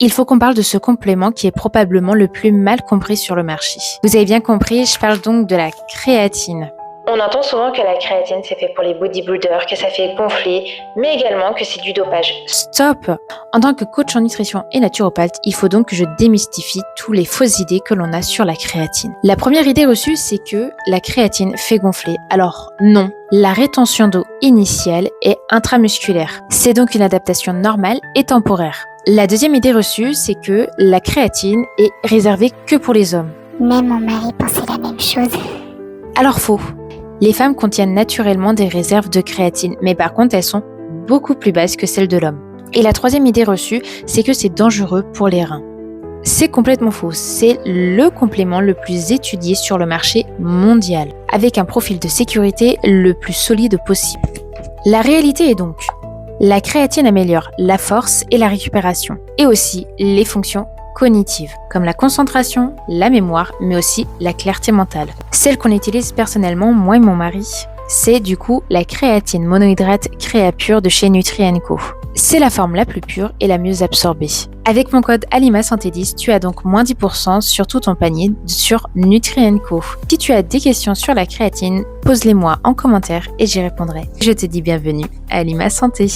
Il faut qu'on parle de ce complément qui est probablement le plus mal compris sur le marché. Vous avez bien compris, je parle donc de la créatine. On entend souvent que la créatine c'est fait pour les bodybuilders, que ça fait gonfler, mais également que c'est du dopage. Stop! En tant que coach en nutrition et naturopathe, il faut donc que je démystifie tous les fausses idées que l'on a sur la créatine. La première idée reçue, c'est que la créatine fait gonfler. Alors non, la rétention d'eau initiale est intramusculaire. C'est donc une adaptation normale et temporaire. La deuxième idée reçue, c'est que la créatine est réservée que pour les hommes. Même mon mari pensait la même chose. Alors faux. Les femmes contiennent naturellement des réserves de créatine, mais par contre, elles sont beaucoup plus basses que celles de l'homme. Et la troisième idée reçue, c'est que c'est dangereux pour les reins. C'est complètement faux. C'est le complément le plus étudié sur le marché mondial, avec un profil de sécurité le plus solide possible. La réalité est donc, la créatine améliore la force et la récupération, et aussi les fonctions cognitives, comme la concentration, la mémoire, mais aussi la clarté mentale. Celle qu'on utilise personnellement, moi et mon mari, c'est du coup la créatine monohydrate Créapure de chez Nutri & Co. C'est la forme la plus pure et la mieux absorbée. Avec mon code ALIMASANTÉ10, tu as donc moins 10% sur tout ton panier sur Nutri & Co. Si tu as des questions sur la créatine, pose-les-moi en commentaire et j'y répondrai. Je te dis bienvenue à Alima Santé.